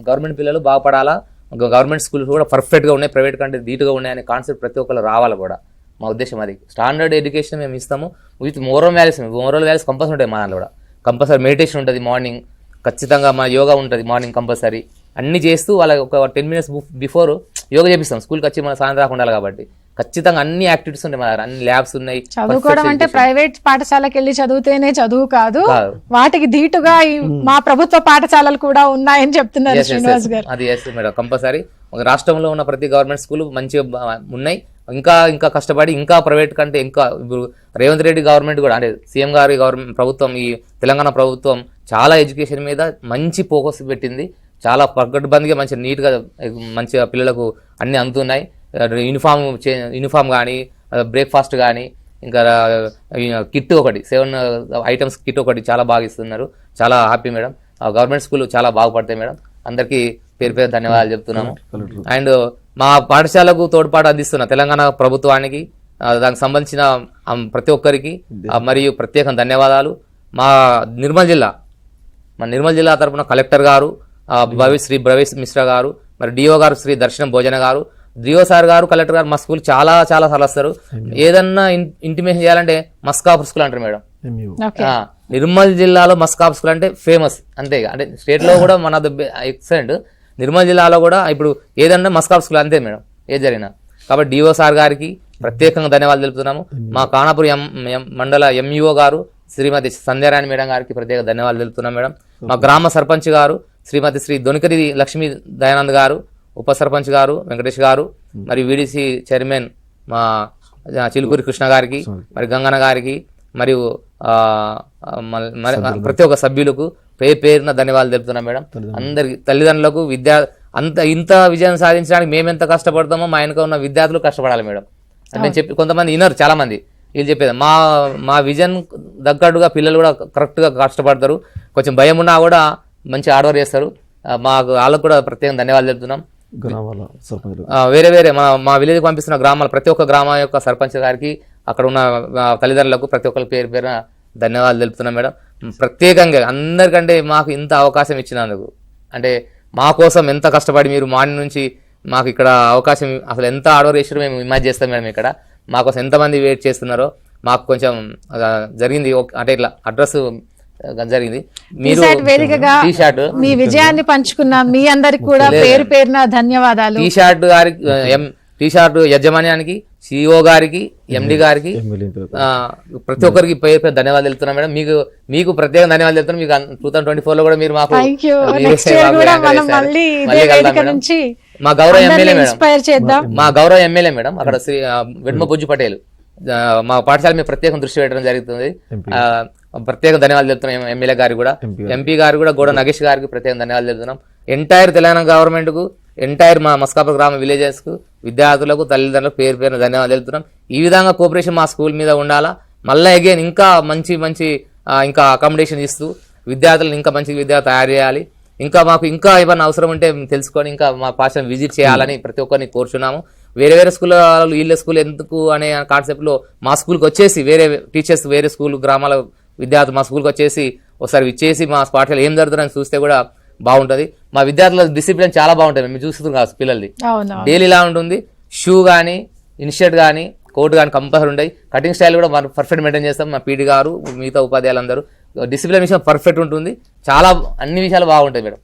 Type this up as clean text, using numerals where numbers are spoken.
Government పిల్లలు బాగుపడాలా, government schools కూడా పర్ఫెక్ట్గా ఉన్నాయి, ప్రైవేట్ కంటే ధీటుగా ఉన్నాయనే కాన్సెప్ట్ ప్రతి ఒక్కరు రావాలి కూడా. మా ఉద్దేశం అది. స్టాండర్డ్ ఎడ్యుకేషన్ మేము ఇస్తాము విత్ మోరల్ వాల్యూస్ కంపల్సరీ ఉంటాయి. మా దాంట్లో కూడా కంపల్సరీ మెడిటేషన్ ఉంటుంది మార్నింగ్, ఖచ్చితంగా మా యోగా ఉంటుంది మార్నింగ్ కంపల్సరీ. అన్ని చేస్తూ వాళ్ళకి ఒక 10 minutes బిఫోర్ యోగా చేపిస్తాం. స్కూల్కి వచ్చి మన సాయంత్రం దాకా ఉండాలి కాబట్టి ఖచ్చితంగా అన్ని యాక్టివిటీస్ ఉంటాయి మా దగ్గర, అన్ని ల్యాబ్స్ ఉన్నాయి. చదువుకోవడం అంటే ప్రైవేట్ పాఠశాలకు వెళ్ళి చదివితేనే చదువు కాదు, వాటికి ధీటుగా మా ప్రభుత్వ పాఠశాలలు కూడా ఉన్నాయని చెప్తున్నారు శ్రీనివాస్ గారు. అది మేడం కంపల్సరీ. రాష్ట్రంలో ఉన్న ప్రతి గవర్నమెంట్ స్కూల్ మంచిగా ఉన్నాయి. ఇంకా కష్టపడి ఇంకా ప్రైవేట్ కంటే ఇంకా ఇప్పుడు రేవంత్ రెడ్డి గవర్నమెంట్ కూడా అంటే సీఎం గారి గవర్నమెంట్ ప్రభుత్వం, ఈ తెలంగాణ ప్రభుత్వం చాలా ఎడ్యుకేషన్ మీద మంచి ఫోకస్ పెట్టింది. చాలా పకడ్బందీగా మంచిగా నీట్గా మంచిగా పిల్లలకు అన్ని అందుతున్నాయి. యూనిఫామ్ కానీ, బ్రేక్ఫాస్ట్ కానీ, ఇంకా కిట్ ఒకటి 7 items కిట్ ఒకటి చాలా బాగా ఇస్తున్నారు. చాలా హ్యాపీ మేడం. గవర్నమెంట్ స్కూల్ చాలా బాగుపడతాయి మేడం. అందరికీ పేరు పేరు ధన్యవాదాలు చెప్తున్నాము. అండ్ మా పాఠశాలకు తోడ్పాటు అందిస్తున్న తెలంగాణ ప్రభుత్వానికి, దానికి సంబంధించిన ప్రతి ఒక్కరికి మరియు ప్రత్యేక ధన్యవాదాలు. మా నిర్మల్ జిల్లా తరఫున కలెక్టర్ గారు శ్రీ భవేష్ మిశ్రా గారు, మరి డిఓ గారు శ్రీ దర్శనం భోజన గారు, డిఓ సార్ గారు, కలెక్టర్ గారు మా స్కూల్ చాలా సార్లు వస్తారు. ఏదన్నా ఇంటిమేషన్ చేయాలంటే మస్కాపూర్ స్కూల్ అంటారు మేడం. నిర్మల్ జిల్లాలో మస్కాపూర్ స్కూల్ అంటే ఫేమస్, అంతే. అంటే స్టేట్ లో కూడా మన ఎక్సలెంట్. నిర్మల్ జిల్లాలో కూడా ఇప్పుడు ఏదన్నా మస్కాపూర్ స్కూల్ అంతే మేడం, ఏది జరిగినా. కాబట్టి డిఓ సార్ గారికి ప్రత్యేకంగా ధన్యవాదాలు తెలుపుతున్నాము. మా కానాపూర్ మండల ఎంఈఓ గారు శ్రీమతి సంధ్యారాణి మేడం గారికి ప్రత్యేక ధన్యవాదాలు తెలుపుతున్నాం మేడం. మా గ్రామ సర్పంచ్ గారు శ్రీమతి శ్రీ దొనికరి లక్ష్మీ దయానంద్ గారు, ఉప సర్పంచ్ గారు వెంకటేష్ గారు, మరి వీడీసీ చైర్మన్ మా చిలుకూరి కృష్ణ గారికి, మరి గంగన్న గారికి, మరియు ప్రతి ఒక్క సభ్యులకు పేరున ధన్యవాదాలు తెలుపుతున్నాం మేడం. అందరికి తల్లిదండ్రులకు ఇంత విజయం సాధించడానికి మేమెంత కష్టపడతామో మా వెనక ఉన్న విద్యార్థులు కష్టపడాలి మేడం. అంటే చెప్పి కొంతమంది వినరు, చాలా మంది వీళ్ళు చెప్పేది మా విజన్ తగ్గట్టుగా పిల్లలు కూడా కరెక్ట్గా కష్టపడతారు. కొంచెం భయం ఉన్నా కూడా మంచి హార్డ్ వర్క్ చేస్తారు. వాళ్ళకు కూడా ప్రత్యేకంగా ధన్యవాదాలు చెప్తున్నాం. వేరే మా విలేజ్కి పంపిస్తున్న గ్రామాలు ప్రతి ఒక్క గ్రామం యొక్క సర్పంచ్ గారికి, అక్కడ ఉన్న తల్లిదండ్రులకు ప్రతి ఒక్కరికి పేరున ధన్యవాదాలు తెలుపుతున్నాం మేడం. ప్రత్యేకంగా అందరికంటే మాకు ఇంత అవకాశం ఇచ్చినందుకు, అంటే మా కోసం ఎంత కష్టపడి మీరు మార్నింగ్ నుంచి మాకు ఇక్కడ అవకాశం, అసలు ఎంత హార్డ్ వర్క్ చేసారో మేము ఇమాజిన్ చేస్తాం మేడం. ఇక్కడ మా కోసం ఎంతమంది వెయిట్ చేస్తున్నారో మాకు కొంచెం జరిగింది. అంటే ఇట్లా అడ్రస్ జరిగింది. మీరు టీ-షర్ట్ మీ విజయాన్ని పంచుకున్న మీ అందరికి కూడా పేరున ధన్యవాదాలు. టీ-షర్ట్ యజమాన్యానికి, సిఇఓ గారికి, ఎండి గారికి, ప్రతి ఒక్కరికి పేరు ధన్యవాదాలు తెలుపుతున్నాం మేడం. మీకు ప్రత్యేక ధన్యవాదాలు తెలుపుతున్నాం. మీకు 2024 లో కూడా మీరు మాకు మా గౌరవ ఎమ్మెల్యే మేడం అక్కడ శ్రీ వెడ్మ బుజ్జు పటేల్ మా పాఠశాల మీద ప్రత్యేకం దృష్టి పెట్టడం జరుగుతుంది. ప్రత్యేక ధన్యవాదాలు చెప్తున్నాం ఎమ్మెల్యే గారికి కూడా, ఎంపీ గారు కూడా, గోడ నగేష్ గారికి ప్రత్యేక ధన్యవాదాలు చెప్తున్నాం. ఎంటైర్ తెలంగాణ గవర్నమెంట్ కు, ఎంటైర్ మా మస్కాపూర్ గ్రామ విలేజెస్ కు, విద్యార్థులకు, తల్లిదండ్రులకు పేరున ధన్యవాదాలు తెలుపుతున్నాం. ఈ విధంగా కోఆపరేషన్ మా స్కూల్ మీద ఉండాలా. మళ్ళీ అగైన్ ఇంకా మంచి ఇంకా అకామిడేషన్ ఇస్తూ విద్యార్థులను ఇంకా మంచి విద్యార్థులు తయారు చేయాలి. ఇంకా మాకు ఇంకా ఏమన్నా అవసరం ఉంటే తెలుసుకొని ఇంకా మా పాఠశాలను విజిట్ చేయాలని ప్రతి ఒక్కరిని కోరుచున్నాము. వేరే స్కూల్ వీళ్ళ స్కూల్ ఎందుకు అనే కాన్సెప్ట్లో మా స్కూల్కి వచ్చేసి వేరే టీచర్స్ వేరే స్కూల్ గ్రామాల విద్యార్థులు మా స్కూల్కి వచ్చేసి ఒకసారి ఇచ్చేసి మా పాఠశాల ఏం జరుగుతుందని చూస్తే కూడా బాగుంటుంది. మా విద్యార్థుల డిసిప్లిన్ చాలా బాగుంటుంది. మేము చూస్తున్నాం కాదు పిల్లలది డైలీ ఇలా ఉంటుంది. షూ కానీ, ఇన్షర్ట్ కానీ, కోట్ కానీ కంపల్సరీ ఉంటాయి. కటింగ్ స్టైల్ కూడా మనం పర్ఫెక్ట్ మెయింటైన్ చేస్తాం. మా పీటీ గారు, మిగతా ఉపాధ్యాయులందరూ డిసిప్లిన్ విషయం పర్ఫెక్ట్ ఉంటుంది. చాలా అన్ని విషయాలు బాగుంటాయి మేడం.